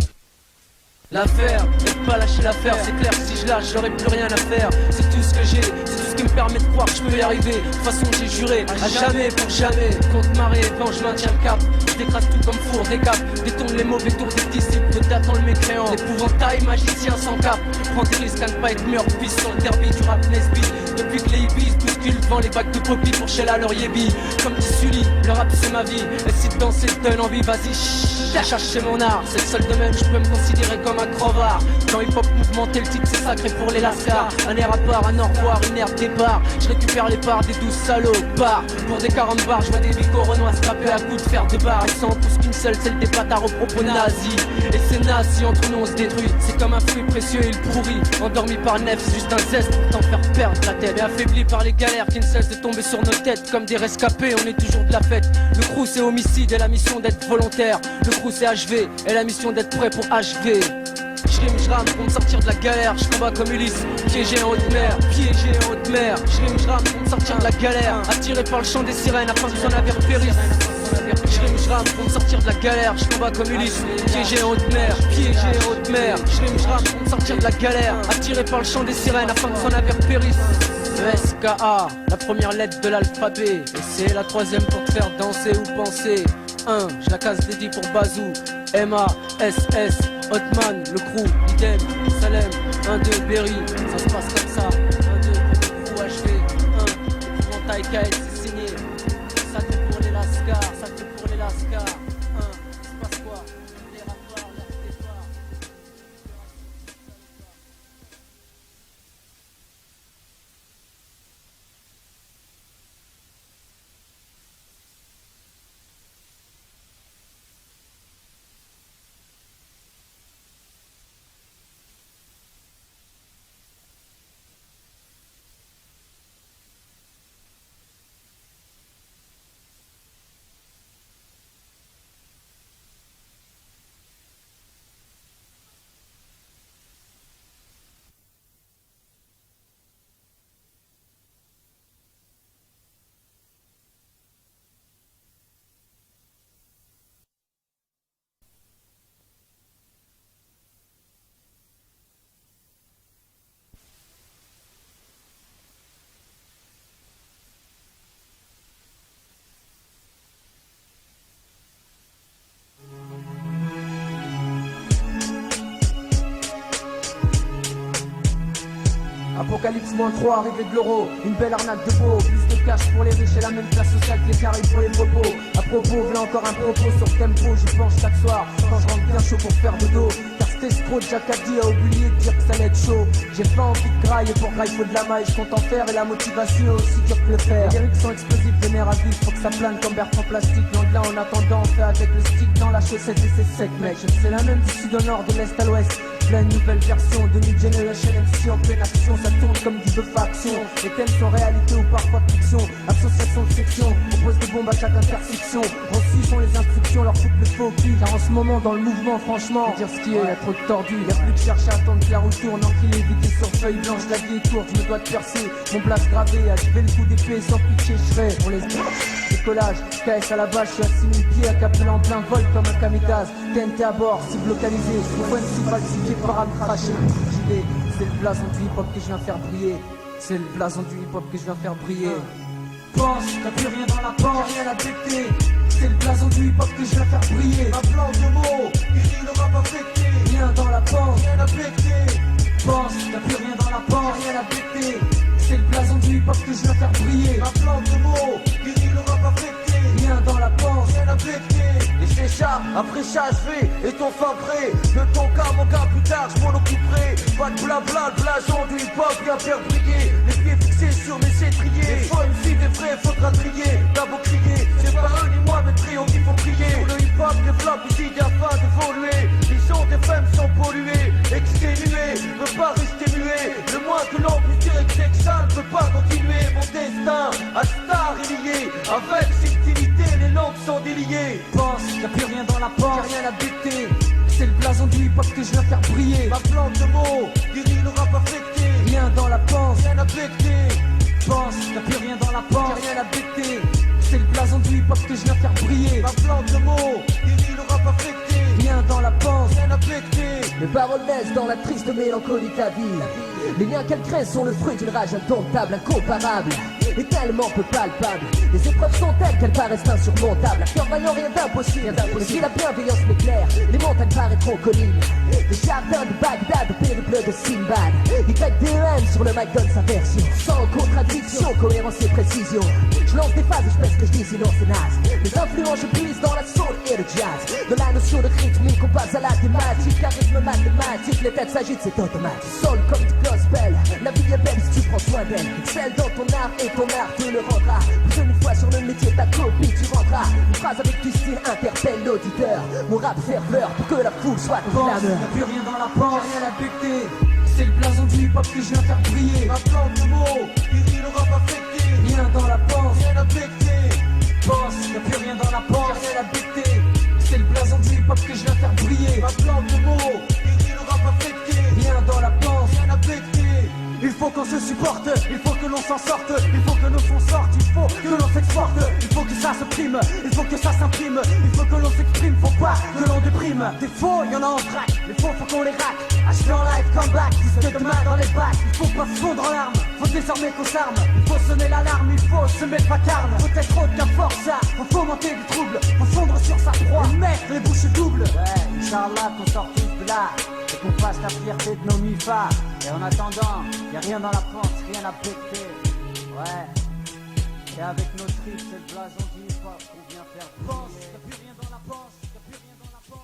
L'affaire, ne pas lâcher l'affaire, c'est clair, si je lâche j'aurai plus rien à faire. C'est tout ce que j'ai, c'est tout ce qui me permet de croire que je peux y arriver. De toute façon j'ai juré, à jamais pour jamais. Contre marée, quand je maintiens le cap, je décrase tout comme four, décap. Détourne les mauvais tours des disciples, de t'attends le mécréant. L'épouvantail, magicien sans cap. Prends des risques à ne pas être mûr, pisse sur le derby du rap Nesby. Depuis que les hippies bousculent devant les bacs de poppy pour Sheila leur yébi. Comme dit Sully, le rap c'est ma vie. Et si de danser te donne envie, vas-y, cherche c'est mon art. C'est le seul domaine où je peux me considérer comme un crevard. Dans hip-hop mouvementé, le titre c'est sacré pour les lascars. Un air à part, un au revoir, une aire de départ. Je récupère les parts des 12 salopards. Pour des 40 bars, je vois des bicots renois se taper à coups de fer de barre. Ils s'en poussent qu'une seule, celle des bâtards aux propos nazis. Et c'est nazi, entre nous on se détruit. C'est comme un fruit précieux et il pourrit. Endormi par nef, c'est juste un zeste pour t'en faire perdre la tête. Et affaibli par les galères qui ne cessent de tomber sur nos têtes. Comme des rescapés, on est toujours de la fête. Le crew c'est homicide et la mission d'être volontaire. Le crew c'est HV et la mission d'être prêt pour HV. J'rame pour me sortir de la galère, je combats comme Ulysse, piégé en haute mer, piégé en haute mer. J'rame pour me sortir de la galère, attiré par le chant des sirènes afin que son navire périsse. J'rame pour me sortir de la galère, je combats comme Ulysse, piégé en haute mer, piégé en haute mer. J'rame pour me sortir de la galère, attiré par le chant des sirènes afin que son navire périsse. ESKA, la première lettre de l'alphabet, et c'est la troisième pour te faire danser ou penser. 1, je la casse dédié pour Bazou, M-A-S-S, Hotman, le crew, idem, Salem, 1-2, Berry, ça se passe comme ça, 1-2 pour le crew HV, 1, épouvantail KL, c'est signé, ça fait pour les lascars, ça fait pour les lascars, 1, ça se passe quoi, les rapports, les départs. Apocalypse -3, arrivée de l'euro, une belle arnaque de beau. Plus de cash pour les riches et la même classe sociale que les carrés pour les propos. À propos, voilà encore un propos sur tempo, j'y pense chaque soir quand je rentre bien chaud pour faire de dos. Car cet escroc de Jacadi a oublié de dire que ça allait être chaud. J'ai pas envie de graille et pour graille faut de la maille. Je compte en faire et la motivation est aussi dure que le fer. Les lyrics sont explosifs, vénère à vif, faut que ça plane comme Bertrand Plastique. Loin de là en attendant, on fait avec le stick dans la chaussette et c'est sec mec. C'est la même du sud au nord, de l'est à l'ouest. Pleine nouvelle version de New Generation MC en pleine action, ça tourne comme du bœuf à action. Les thèmes sont réalité ou parfois fiction. Association de section, on pose des bombes à chaque intersection. Reçus sont les instructions, leur coupe le faux cul. Car en ce moment dans le mouvement, franchement, dire ce qui est, y'a trop de tordu. Y'a plus de chercher à attendre que la roue tourne. Enculé, vité sur feuille blanche, la vie est courte, je me dois de percer. Mon place gravé, achever le coup d'épée sans pitcher, je serai. On les décollage, KS à la base, je suis à 6000 pieds, à Capel en plein vol comme un kamikaze. TNT à bord, cible localisée, point de cible falsifié par un craché. C'est le blason du hip-hop que je viens faire briller. C'est le blason du hip-hop que je viens faire briller. Pense, t'as plus rien dans la porte, rien à péter. C'est le blason du hip-hop que je viens faire briller. Ma plante de mots, il n'aura pas pété. Rien dans la porte, rien à péter. Pense, t'as plus rien dans la porte, rien à péter. C'est le blason du hip-hop que je viens faire briller. Ma plante de mots, il n'aura pas pété. Rien dans la porte, rien à péter. Et c'est ça, après ça je vais, et ton fin prêt. De ton cas, mon gars, plus tard je m'en occuperai. Pas de blabla, le blason du hip-hop vient faire briller. Les pieds fixés sur mes étriers. Des fois une fille, des vrais, faudra trier. T'as beau crier, c'est pas eux ni moi, mais trio qu'il faut prier. Pour le hip-hop, développe ici afin d'évoluer. Les sons des femmes sont pollués, exténués, ne pas rester muet. Le moins que l'on puisse dire que c'est que ça ne peut pas continuer. Mon destin à star est lié, avec subtilité, les langues sont déliées. Pense, y'a plus rien dans la porte, y'a rien à buter. C'est le blason du hip-hop que je viens faire briller. Ma plante de mots, il n'aura pas fêté. Rien dans la panse, rien à péter. Pense, y'a plus rien dans la panse, y'a rien à buter. C'est le blason du hip-hop que je viens faire briller. Ma plante de mots, il n'aura pas fêté. Rien dans la panse, rien à péter. Les paroles naissent dans la triste mélancolie de ta vie. Les liens qu'elles créent sont le fruit d'une rage indomptable, incomparable et tellement peu palpable. Les épreuves sont telles qu'elles paraissent insurmontables. À cœur vaillant, rien d'impossible. Mais si la bienveillance m'éclaire, les montagnes paraîtront collines. Les jardins de Bagdad, le périple de Sinbad. YDEN sur le mic donne sa version. Sans contradiction, cohérence et précision. Je lance des phases et je pèse que je dis, sinon c'est naze. Les influences je puise dans la soul et le jazz. De la notion de rythmique, on passe à la thématique. Charisme mathématique, les têtes s'agitent, c'est automatique. Soul comme du gospel, la vie est belle si tu prends soin d'elle. Excelle dans ton art et ton art te le rendra. Plus d'une fois sur le métier ta copie tu rendras. Une phrase avec du style interpelle l'auditeur. Mon rap ferveur pour que la foule soit ton clameur. Y'a plus rien dans la panse, rien à buter. C'est le blason du hip-hop que je viens faire briller. Ma plante de mots, il n'aura pas fêté. Rien dans la panse, rien à péter. Pense, y'a plus rien dans la panse, rien à buter. C'est le blason du hip-hop que je viens faire briller. Ma plante de mots, il n'aura pas fêté. Rien dans la panse, rien à péter. Il faut qu'on se supporte, il faut que l'on s'en sorte, il faut que nos sons sortent, il faut que l'on s'exporte, il faut que ça se prime, il faut que ça s'imprime, il faut que l'on s'exprime, faut pas que l'on déprime. Des faux, y'en a en vrac, les faux faut qu'on les rack. Acheter en live, comeback, disque de main dans les bacs. Il faut pas se fondre en larmes, faut désormais qu'on s'arme. Il faut sonner l'alarme, il faut se mettre vacarme. Faut être autre qu'un forçat, faut fomenter du trouble, faut fondre sur sa proie et mettre les bouches doubles. Ouais, Inch'Allah qu'on sort tous de là et qu'on fasse la fierté de nos mifas. Et en attendant, y'a rien dans la panse, rien à péter. Ouais. Et avec nos tripes, c'est le blason du hip-hop qu'on vient faire briller. Y'a plus rien dans la panse, y'a plus rien dans la panse.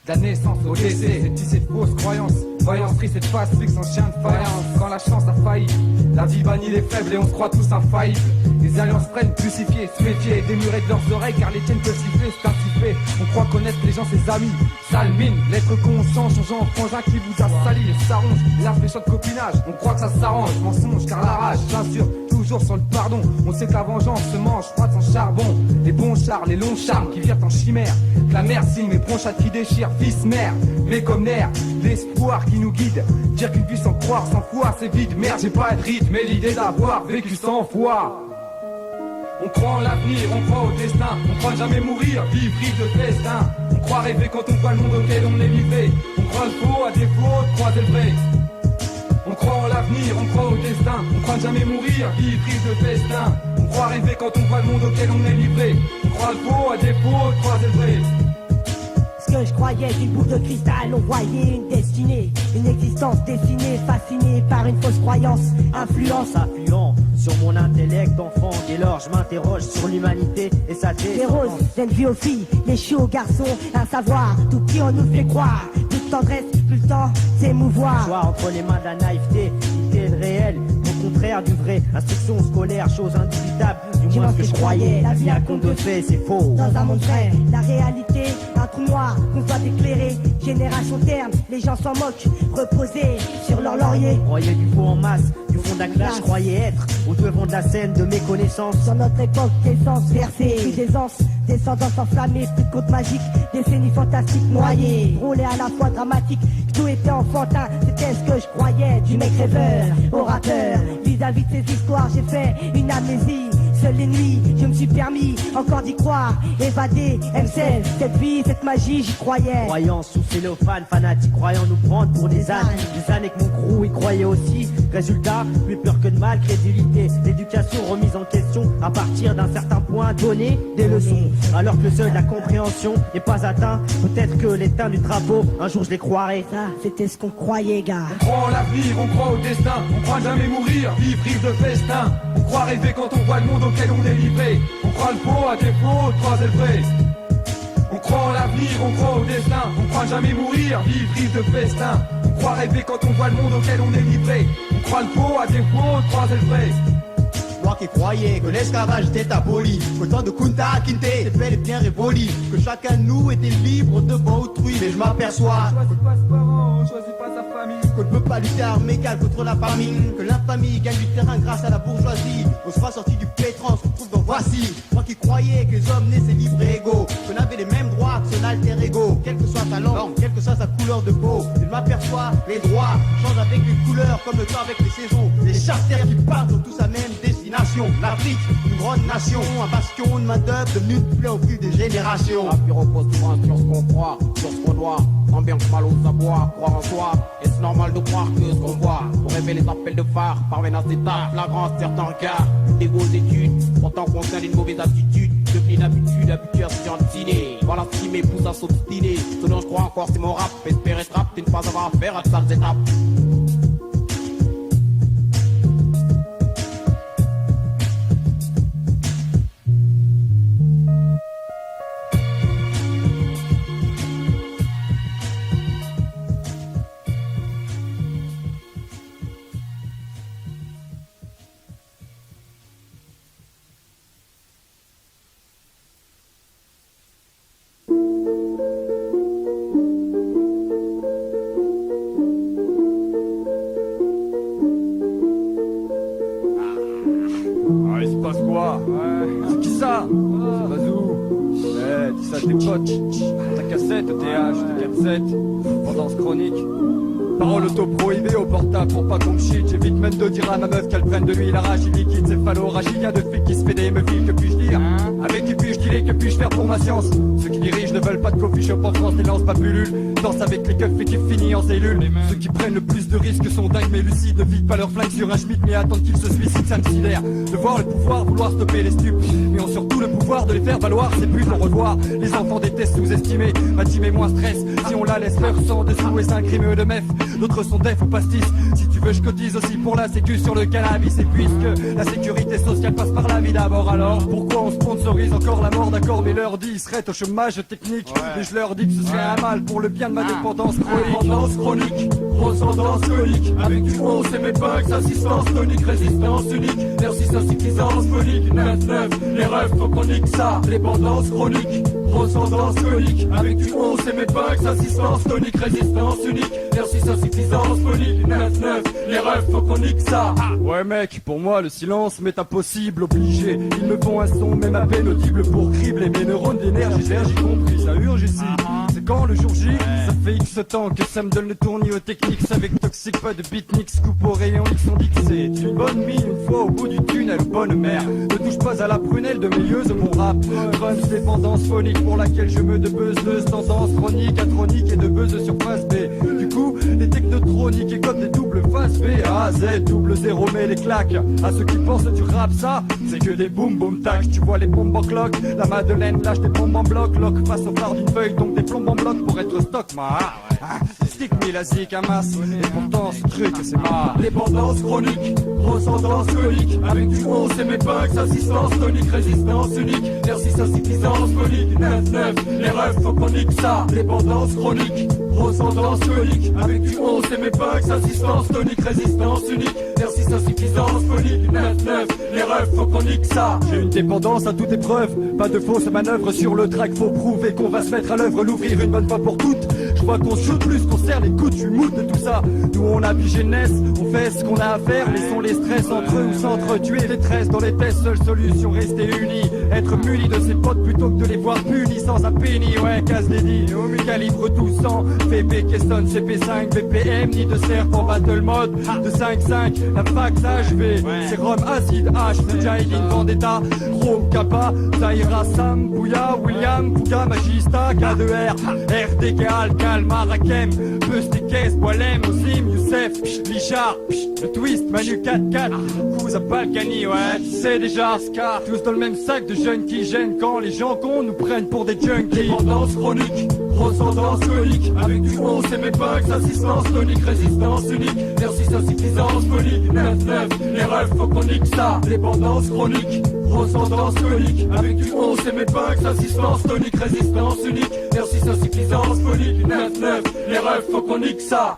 La naissance au décès, c'est tisser de fausses croyances. Voyance triste et de face fixe en chien de faïence. Quand la chance a failli, la vie bannit les faibles et on se croit tous infaillibles. Les alliances prennent crucifiés, se méfier, démurer de leurs oreilles car les tiennes peuvent siffler, c'est ainsi fait. On croit connaître les gens, ses amis. Sale mine, l'être conscient, changeant en frangin qui vous a sali et s'arrange. Là, méchant de copinage, on croit que ça s'arrange. Mensonge car la rage, bien sûr, toujours sans le pardon. On sait que la vengeance se mange froide sans charbon. Les bons chars, les longs charmes qui virent en chimère. Que la mer signe, mes bronchates qui déchirent, fils, mère. Mais comme nerf, l'espoir qui nous guide. Dire qu'une vie sans croire, sans foi, c'est vide. Merde, j'ai pas de rythme, mais l'idée d'avoir vécu 100 fois. On croit en l'avenir, on croit au destin. On croit jamais mourir, vivre de festin. On croit rêver quand on voit le monde auquel on est livré. On croit le faux à défaut de croiser le vrai. On croit en l'avenir, on croit au destin. On croit jamais mourir, vivre de festin. On croit rêver quand on voit le monde auquel on est livré. On croit le faux à défaut de croiser le vrai. Ce que je croyais d'une boule de cristal, on voyait une destinée, une existence dessinée, fascinée par une fausse croyance, influence Influent sur mon intellect d'enfant. Dès lors je m'interroge sur l'humanité et sa des roses, donne vie aux filles, les chiots aux garçons, un savoir, tout qui on nous fait croire, plus de tendresse, plus le temps s'émouvoir. Choix entre les mains de la naïveté, l'idée le réel, au contraire du vrai. Instruction scolaire, chose indubitable, du moins ce que je croyais. La vie un conte de fait, c'est faux. Dans un monde vrai, la réalité, un trou noir qu'on doit éclairer. Génération terme, les gens s'en moquent, reposés sur leur laurier. Croyais du faux en masse, du fond de la classe, je croyais être au devant de la scène de mes connaissances. Sur notre époque, d'essence versée, plus d'aisance, descendance enflammée, plus de contes magiques, décennies fantastiques noyées, drôles et à la fois dramatiques. Tout était enfantin, c'était ce que je croyais. Du mec rêveur au rappeur, vis-à-vis de ces histoires, j'ai fait une amnésie. Seules les nuits, je me suis permis encore d'y croire. Évadé, M16, cette vie, cette magie, j'y croyais. Croyant sous cellophane, fanatique, croyant nous prendre pour des ânes. Des années que mon crew y croyait aussi. Résultat, plus peur que de mal, crédulité. L'éducation remise en question à partir d'un certain point donné, des leçons. Alors que le seuil de la compréhension n'est pas atteint, peut-être que les teints du drapeau, un jour je les croirai. Ça, c'était ce qu'on croyait, gars. On croit en l'avenir, on croit au destin. On croit jamais mourir, vivre de festin. On croit rêver quand on voit le monde auquel on est livré. On croit le faux à défaut de croiser le vrai. On croit en l'avenir, on croit au destin. On croit jamais mourir, vivre de festin. On croit rêver quand on voit le monde auquel on est livré. On croit le faux à défaut de croiser le vrai. Moi qui croyais que l'esclavage était aboli, que le temps de Kunta Kinte était bel et bien révolu, que chacun de nous était libre devant autrui, mais je m'aperçois Choisis pas ses parents, choisis pas sa famille. qu'on ne peut pas lutter armes égales contre la famine, que l'infamie gagne du terrain grâce à la bourgeoisie. On sera sorti du pétrin, on se retrouve dans Voici. Moi qui croyais que les hommes naissaient libres et égaux, qu'on avait les mêmes droits que son alter ego, quelle que soit sa langue, quelle que soit sa couleur de peau. Je m'aperçois, les droits changent avec les couleurs, comme le temps avec les saisons. Les charters qui partent ont tous la même destination. L'Afrique, une grande nation, un bastion de main-d'œuvre devenu de plus en plus des générations. La vie repose souvent sur ce qu'on croit, sur ce qu'on doit. Tant bien que mal au savoir, croire en soi. Est-ce normal de croire que ce qu'on voit pour rêver les appels de phare parviennent à cet art flagrant certains regards. Des grosses études, pourtant conscient d'une mauvaise attitude. Devenu une habitude, habitué à se scientiner. Voilà ce qui m'épousse à s'obstiner. Ce dont je crois encore c'est mon rap. Espérer se rap, c'est ne pas avoir affaire à de sales étapes. Ah, il se passe quoi? C'est qui ça? C'est Bazou. Eh, dis ça à tes potes. Ta cassette, TH, T47, pendance chronique. Parole auto-prohibée au portable pour pas qu'on me shit. J'évite même de dire à ma meuf qu'elle prenne de l'huile arachide liquide, céphalo-rachide. Y'a de filles qui se fait des meufs, que puis-je dire? Avec qui puis-je dealer, que puis-je faire pour ma science? Ceux qui dirigent ne veulent pas de coffee shop en France, les lancent pas pullule. Danse avec les keufs et qui finit en cellule. Ceux qui prennent le plus de risques sont dingues mais lucides. Ne vident pas leur flingue sur un schmitt mais attendent qu'ils se suicident, ça me sidère. De voir le pouvoir, vouloir stopper les stupes, mais ont surtout le pouvoir de les faire valoir. Ces buts au revoir, les enfants détestent sous-estimer. Ma team est moins stress, si on la laisse leur sang dessous et c'est un crime de mef. D'autres sont def ou pastis. Si tu veux je cotise aussi pour la sécu sur le cannabis. Et puisque la sécurité sociale passe par la vie d'abord, alors pourquoi on sponsorise encore la mort? D'accord, mais leur dit ils seraient au chômage technique. Et je leur dis que ce serait un mal pour le bien de ma dépendance chronique. Grosse tendance conique. Avec du on c'est mes bugs, assistance tonique, résistance unique. Merci insuffisance phonique. 9-9, les rêves faut qu'on nique ça. Dépendance chronique. Grosse tendance conique. Avec du on c'est mes bugs, assistance tonique, résistance unique. Merci insuffisance phonique. 9-9, les rêves faut qu'on nique ça. Ouais mec, pour moi le silence m'est impossible, obligé. Ils me font un son même à peine audible pour cribler mes neurones d'énergie. J'ai compris, ça urge ici. c'est quand le jour J? Ça fait X temps que ça me donne le tournis aux techniques. Avec toxique, pas de beatniks, coupe au rayon X, on dit que c'est une bonne mine. Une fois au bout du tunnel, bonne mère. Ne touche pas à la prunelle de meilleuse mon rap. Grunge, dépendance phonique pour laquelle je me debuzzeuse. Tendance chronique, atronique et de buzz sur face B. Du coup, les technotroniques et comme des doubles faces B. A, Z, double zéro, mais les claques. À ceux qui pensent du rap, ça, c'est que des boum boum tac. Tu vois les bombes en cloque, la Madeleine lâche des bombes en bloc. Lock face au phare d'une feuille, donc des plombes en bloc pour être stock. Stick, milasique, un masse. Et pourtant, ce truc, c'est ma dépendance chronique. Grosse tendance conique. Avec du 11 et mes bugs, assistance tonique, résistance unique. Merci, insuffisance conique. 9-9, les refs, faut qu'on nique ça. Dépendance chronique. Grosse tendance conique. Avec du 11 et mes bugs, assistance tonique, résistance unique. Merci, insuffisance conique. 9-9, les refs, faut qu'on nique ça. J'ai une dépendance à toute épreuve. Pas de fausses manœuvres sur le track. Faut prouver qu'on va se mettre à l'œuvre, l'ouvrir une bonne fois pour toutes. Je vois qu'on shoot plus qu'on serre les coudes, je suis mood de tout ça. Nous on a pigé jeunesse, on fait ce qu'on a à faire. Laissons les stress entre eux ou s'entretuer. Les tresses dans les tests, seule solution, rester unis. Être muni de ses potes plutôt que de les voir punis sans un penny. Ouais, casse les dits, calibre 1200. VP, Keston, CP5, BPM, ni de cerf en battle mode. De 5-5, la fac HV. Sérum acide H, Jailin, Vendetta, Chrome, Kappa, Zaira, Sam, Bouya, William, Pouga, Magista, K2R, RDK, Alcal, Marakem, Pestekes, Boilem, Osim, Youssef, Lichard, le Twist, Manu 4-4, Kouza Balkany, ouais, tu sais déjà, Scar, tous dans le même sac de jeunes qui gênent quand les gens cons nous prennent pour des junkies. Dépendance chronique, grosse tendance conique, avec du 11 et mes bugs, assistance tonique, résistance unique, merci, insuffisance conique, 9-9, les refs, faut qu'on nique ça. Dépendance chronique, grosse tendance conique, avec du 11 et mes bugs, assistance tonique, résistance unique, merci, insuffisance conique, 9-9, les refs, faut qu'on nique ça.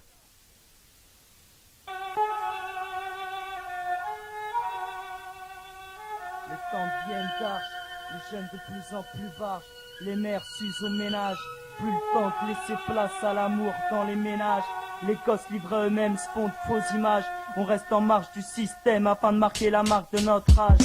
Les temps viennent d'arche, les jeunes de plus en plus barges, les mères s'usent au ménage, plus le temps de laisser place à l'amour dans les ménages. Les gosses livrés eux-mêmes se font de fausses images, on reste en marge du système afin de marquer la marque de notre âge.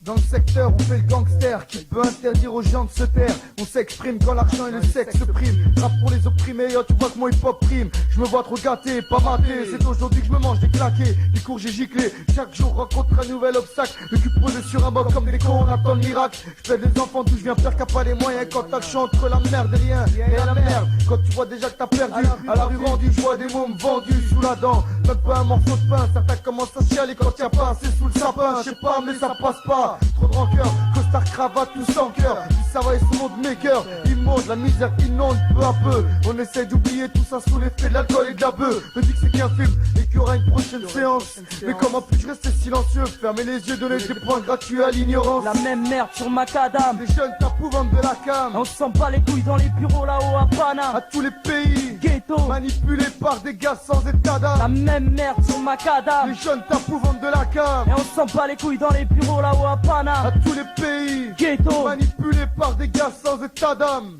Dans le secteur, on fait le gangster qui peut interdire aux gens de se taire. On s'exprime quand l'argent et le sexe priment. Rap pour les opprimés, oh, tu vois que mon hip-hop prime. Je me vois trop gâté, pas maté. C'est aujourd'hui que je me mange des claqués. Les cours j'ai giclé, chaque jour rencontre un nouvel obstacle. Le cul posé sur un bloc comme des cons, on attend le miracle. Je fais des enfants d'où je viens faire qu'à pas les moyens. Quand t'as le choix entre la merde et rien, et la merde. Quand tu vois déjà que t'as perdu, à la rue rendue, je vois des mômes vendus sous la dent. Même pas un morceau de pain, certains commencent à chialer quand y'a pas assez sous le sapin. Je sais pas, mais ça passe pas. Trop de rancœur, costard, cravate, tout sans cœur. Du savant et sous monde maker, immonde, la misère inonde peu à peu. On essaie d'oublier tout ça sous l'effet de l'alcool et de la bœuf. Me dis que c'est qu'un film et qu'il y aura une prochaine séance. Mais comment puis-je rester silencieux, fermer les yeux, donner des points gratuits à l'ignorance. La même merde sur macadam, les jeunes tapouvantes de la cam. On s'en bat les couilles dans les bureaux là-haut à Paname. À tous les pays, ghetto, manipulés par des gars sans état d'âme. La même merde sur macadam, les jeunes tapouvantes de la cam. Et on s'en bat les couilles dans les bureaux là-haut à Paname. À tous les pays, ghetto, manipulés par des gars sans état d'âme.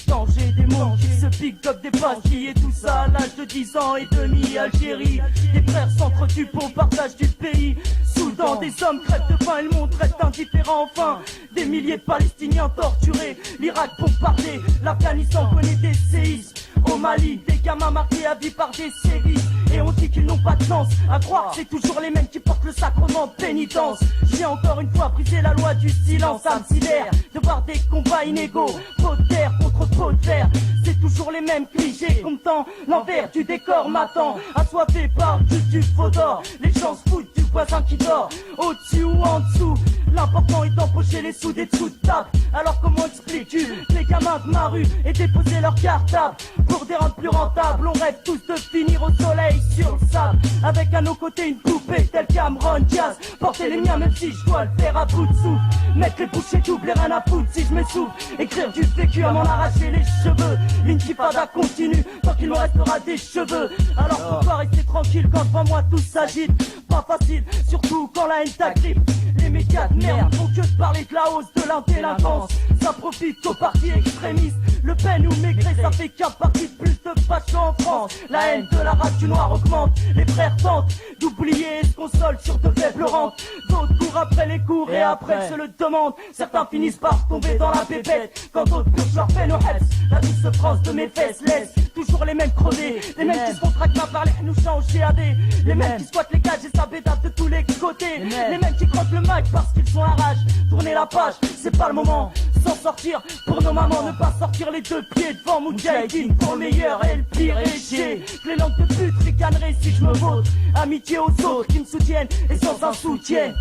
Danger des mots qui se piquent up des pastilles. Et tout ça à l'âge de 10 ans et demi. Algérie, des frères s'entretuent pour partage du pays. Soudan, des hommes crèvent de faim et le monde reste indifférent enfin. Des milliers de Palestiniens torturés, l'Irak bombardé, l'Afghanistan connaît des séismes. Au Mali, des gamins marqués à vie par des séries. Et on dit qu'ils n'ont pas de chance. À croire que c'est toujours les mêmes qui portent le sacrement de pénitence. J'ai encore une fois brisé la loi du silence. Ça me sidère de voir des combats inégaux. Peau de terre contre peau de fer. C'est toujours les mêmes clichés. Comme tant l'envers du décor m'attend. Assoiffé par du faux d'or. Les gens se foutent du voisin qui dort. Au-dessus ou en dessous, l'important est d'empocher les sous des dessous de table. Alors comment expliques-tu les gamins de ma rue et déposer leur cartable pour des rentes plus rentables? On rêve tous de finir au soleil sur le sable, avec à nos côtés une poupée telle Cameron Diaz. Porter les miens même si je dois le faire à bout de souffle. Mettre les bouchées doubles et rien à foutre si je m'essouffle. Écrire du vécu à m'en arracher les cheveux. L'intifada continue tant qu'il me restera des cheveux. Alors pourquoi rester tranquille quand devant moi tout s'agite? Pas facile, surtout quand la haine t'agrippe. Les médias de merde font que de parler de la hausse de l'indélinquance. Ça profite aux partis extrémistes. Le Pen ou Maigret, ça fait qu'un parti de plus de facho en France. La haine de la race du noir augmente. Les frères tentent d'oublier et se consolent sur de faibles rentes. D'autres courent après les cours et après se le demandent. Certains finissent par tomber dans la pépette quand d'autres purgent leur peine au Heps. La douce France de mes fesses laisse toujours les mêmes crevés. Les mêmes qui se font traquer par les nous changent GAD. Les mêmes qui squattent les cages et s'abédavent de tous les côtés. Les mêmes qui croquent le mic parce qu'ils sont à rage. Tourner la page, c'est pas le moment. S'en sortir pour nos mamans, ne pas sortir les deux pieds devant Moudjahidine. Pour le meilleur et le pire éché. Les langues de pute ricaneraient si je me vote. Amitié aux autres qui me soutiennent et sans un soutien.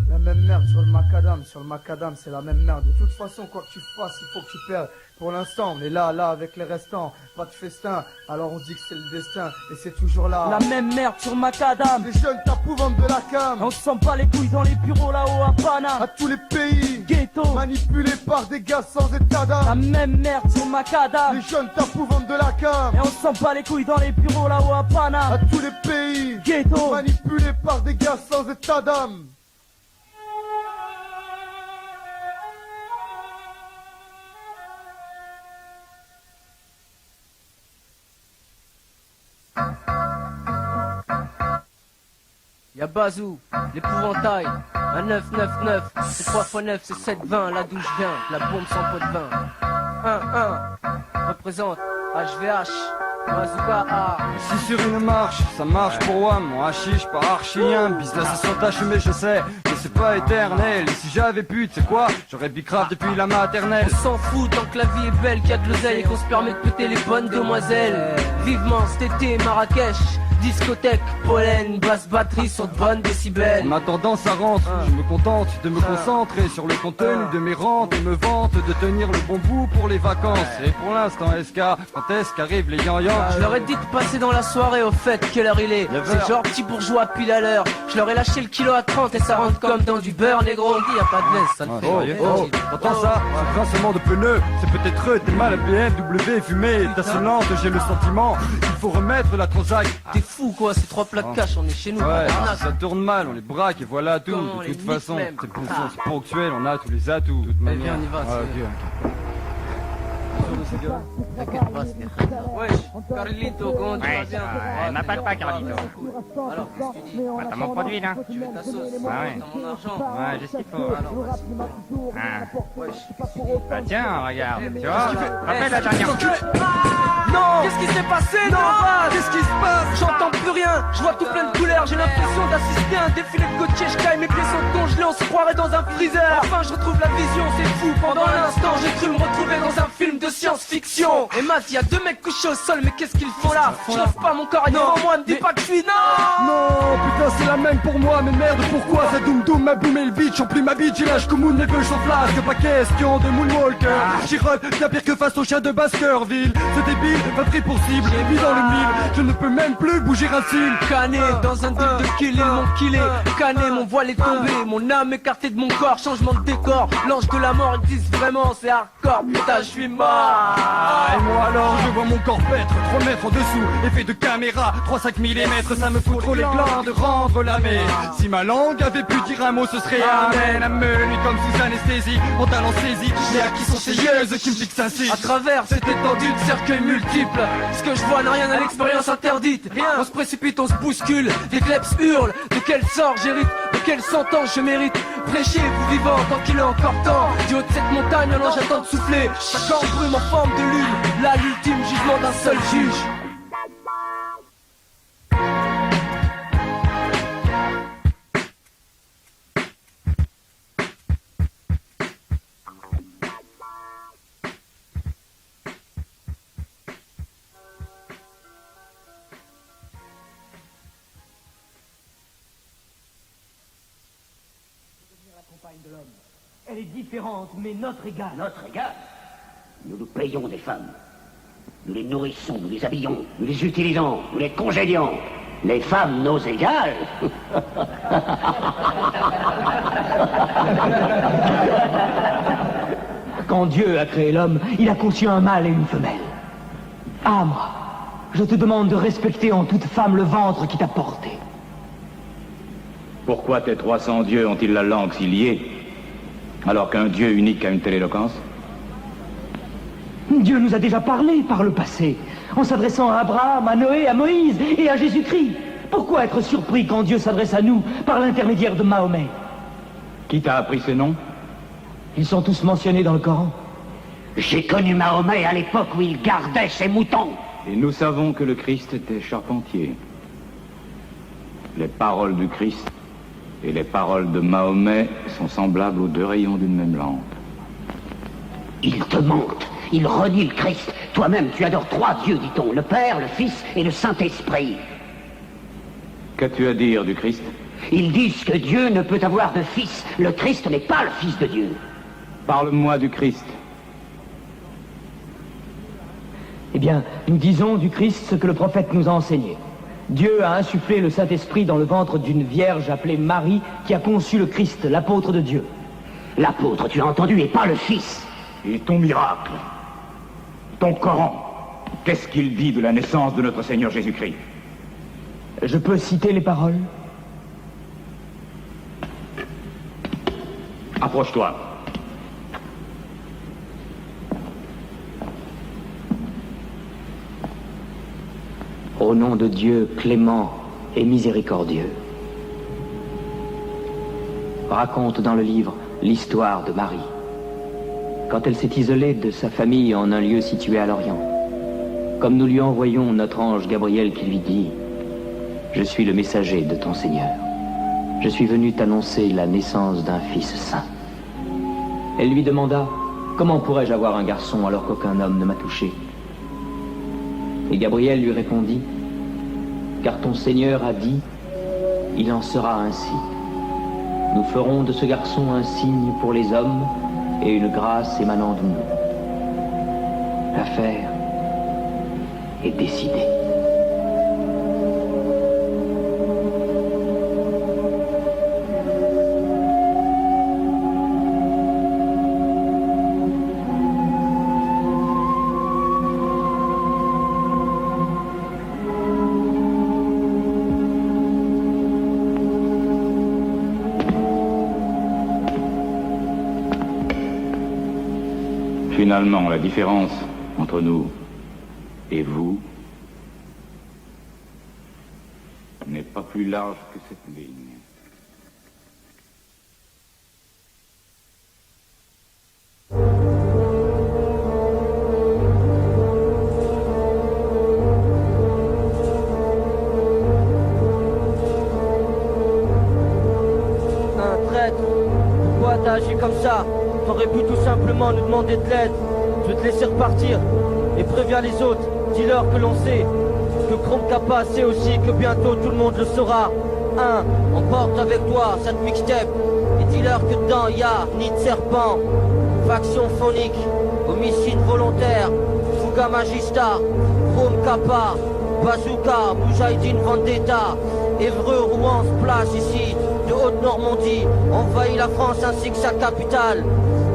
La même merde sur le macadam, c'est la même merde. De toute façon, quoi que tu fasses, il faut que tu perdes. Pour l'instant, on est là, avec les restants, pas de festin. Alors on dit que c'est le destin, et c'est toujours là. La même merde sur macadam. Les jeunes tapous vendent de la cam. On se sent pas les couilles dans les bureaux là-haut à Paname. À tous les pays, ghetto, manipulés par des gars sans état d'âme. La même merde sur macadam. Les jeunes tapous vendent de la cam. Et on se sent pas les couilles dans les bureaux là-haut à Paname. À tous les pays, ghetto, manipulés par des gars sans état d'âme. Y'a Bazou, l'épouvantail, un 999, c'est 3 x 9, c'est 720, là d'où je viens, la bombe sans pot de vin. 1-1, représente HVH, Bazooka A. Si sur une marche, ça marche pour WAM, mon hashish pas archien, business c'est sans tâche mais je sais, mais c'est pas éternel, et si j'avais pu, tu sais quoi, j'aurais bicrave depuis la maternelle. On s'en fout tant que la vie est belle, qu'il y a de l'oseille et qu'on se permet de péter les bonnes demoiselles. Vivement cet été, Marrakech, discothèque, pollen, basse batterie sur de bonnes décibels. En attendant ça rentre, je me contente de me concentrer sur le contenu de mes rentes et me vante de tenir le bon bout pour les vacances. Et pour l'instant SK, quand est-ce qu'arrivent les yan-yan? Je leur ai dit de passer dans la soirée au fait, quelle heure il est. C'est genre petit bourgeois pile à l'heure. Je leur ai lâché le kilo à 30 et ça rentre comme dans du beurre négro. Il y a pas de laisse, ça le fait. Entends ça, c'est grincement de pneus. C'est peut-être eux, t'es mal à BMW fumé. T'assolante, j'ai le sentiment, il faut remettre la transac. T'es fou quoi, ces 3 plaques cash, on est chez nous. Ouais, ça tourne mal, on les braque et voilà tout. De toute façon, c'est ponctuel, on a tous les atouts. De toute manière. On y va. T'inquiète pas, c'est Wesh, Carlito, comment tu vas bien? M'appelle pas Carlito. Alors, qu'est-ce que tu dis? T'as mon produit là. Tu veux ta sauce? Ouais. T'as mon argent? Ouais, j'ai ce qu'il faut. Wesh. Bah tiens, regarde, tu vois. Rappelle la dernière fois. Non! Qu'est-ce qui s'est passé? Non! Qu'est-ce qui se passe? J'entends plus rien, je vois tout plein de couleurs, j'ai l'impression d'assister à un défilé de Gauthier, je caille, mes pieds sont congelés, on se croirait dans un freezer. Enfin je retrouve la vision, c'est fou, pendant l'instant j'ai cru me retrouver dans un film de science-fiction. Et Matt, y'a 2 mecs couchés au sol, mais qu'est-ce qu'ils font là? Je lève pas mon corps et devant moi, me dis pas que je suis... Non! Non, putain c'est la même pour moi, mais merde pourquoi ça doum doum m'a boumé le bitch, en plus ma bitch, lâche comme Moon, les bœufs sans flasque, pas question de moonwalker. Chirac, bien pire que face au chien de Baskerville, ce débile m'a pris pour cible, mis dans le mille, je ne peux même plus bouger un cil. Cané dans un deal de killer, mon killé. Cané, mon voile est tombé, mon âme écartée de mon corps, changement de décor. L'ange de la mort, ils disent vraiment c'est hardcore, putain je suis mort. Et moi alors je vois mon corps paître, 3 mètres en dessous, effet de caméra, 3-5 mm, ça me fout trop les glands de rendre la mer. Si ma langue avait pu dire un mot ce serait amen, à menu comme sous anesthésie, mon talent saisi, mais à qui sont ces yeux qui me fixent ainsi? À travers cette étendue de cercueils multiples, ce que je vois n'a rien à l'expérience interdite. Rien, on se précipite, on se bouscule, des kleps hurlent, de quel sort j'hérite, de quelle sentence je mérite. Prêchez vous vivants tant qu'il est encore temps. Du haut de cette montagne, alors j'attends de souffler. Chaque brume en forme de lune, là l'ultime jugement d'un seul juge. Elle est différente, mais notre égale. Notre égale? Nous nous payons des femmes. Nous les nourrissons, nous les habillons, nous les utilisons, nous les congédions. Les femmes, nos égales. Quand Dieu a créé l'homme, il a conçu un mâle et une femelle. Ah, moi, je te demande de respecter en toute femme le ventre qui t'a porté. Pourquoi tes 300 dieux ont-ils la langue si liée, alors qu'un dieu unique a une telle éloquence? Dieu nous a déjà parlé par le passé. en s'adressant à Abraham, à Noé, à Moïse et à Jésus-Christ. Pourquoi être surpris quand Dieu s'adresse à nous par l'intermédiaire de Mahomet? Qui t'a appris ces noms? Ils sont tous mentionnés dans le Coran. J'ai connu Mahomet à l'époque où il gardait ses moutons. Et nous savons que le Christ était charpentier. Les paroles du Christ et les paroles de Mahomet sont semblables aux deux rayons d'une même lampe. Il te mente, il renie le Christ. Toi-même, tu adores 3 dieux, dit-on, le Père, le Fils et le Saint-Esprit. Qu'as-tu à dire du Christ? Ils disent que Dieu ne peut avoir de fils. Le Christ n'est pas le Fils de Dieu. Parle-moi du Christ. Eh bien, nous disons du Christ ce que le prophète nous a enseigné. Dieu a insufflé le Saint-Esprit dans le ventre d'une vierge appelée Marie qui a conçu le Christ, l'apôtre de Dieu. L'apôtre, tu as entendu, et pas le Fils. Et ton miracle, ton Coran, qu'est-ce qu'il dit de la naissance de notre Seigneur Jésus-Christ? Je peux citer les paroles? Approche-toi. Au nom de Dieu clément et miséricordieux. Raconte dans le livre l'histoire de Marie, quand elle s'est isolée de sa famille en un lieu situé à l'Orient. Comme nous lui envoyons notre ange Gabriel qui lui dit: je suis le messager de ton Seigneur. Je suis venu t'annoncer la naissance d'un fils saint. Elle lui demanda: comment pourrais-je avoir un garçon alors qu'aucun homme ne m'a touché? Et Gabriel lui répondit: car ton Seigneur a dit, il en sera ainsi. Nous ferons de ce garçon un signe pour les hommes et une grâce émanant de nous. L'affaire est décidée. Finalement, la différence entre nous et vous n'est pas plus large que cette ligne. Un traître, pourquoi t'as agi comme ça? T'aurais pu tout simplement nous demander de l'aide. Je vais te laisser repartir et préviens les autres. Dis-leur que l'on sait, que Chrome Kappa sait aussi que bientôt tout le monde le saura. Emporte avec toi cette mixtape et dis-leur que dedans y a nid de serpent, faction phonique, homicide volontaire, Fuga Magista, Chrome Kappa, Bazooka, Moujahidine Vendetta, Évreux, Rouen se place ici, de Haute-Normandie, envahit la France ainsi que sa capitale.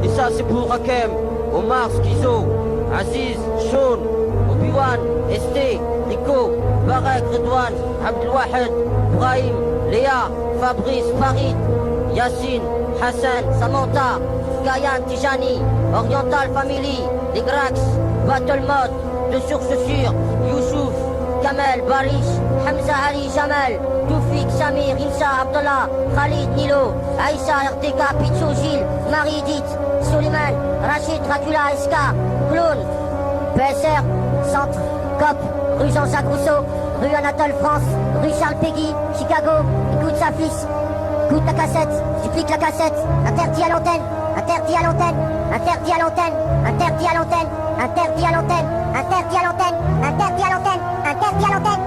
Et ça c'est pour Hakem, Omar, Schizo, Aziz, Sean, Obi-Wan, Esté, Rico, Barek, Redouane, Abdelwahed, Brahim, Léa, Fabrice, Farid, Yassine, Hassan, Samantha, Gayan, Tijani, Oriental Family, les Grax, Battle Mode, De Source Sûre, Youssouf, Kamel, Barish, Hamza Ali, Jamal, Toufik, Samir, Insa, Abdallah, Khalid, Nilo, Aïssa, RTK, Pichou, Gilles, Marie, Edith, Suleiman, Rachid, Dracula, Eska, Clone, PSR, Centre, COP, rue Jean-Jacques Rousseau, rue Anatole France, rue Charles Péguy, Chicago, écoute sa fils, écoute la cassette, duplique la cassette, interdit à l'antenne, interdit à l'antenne, interdit à l'antenne, interdit à l'antenne, interdit à l'antenne, interdit à l'antenne, interdit à l'antenne, interdit à l'antenne,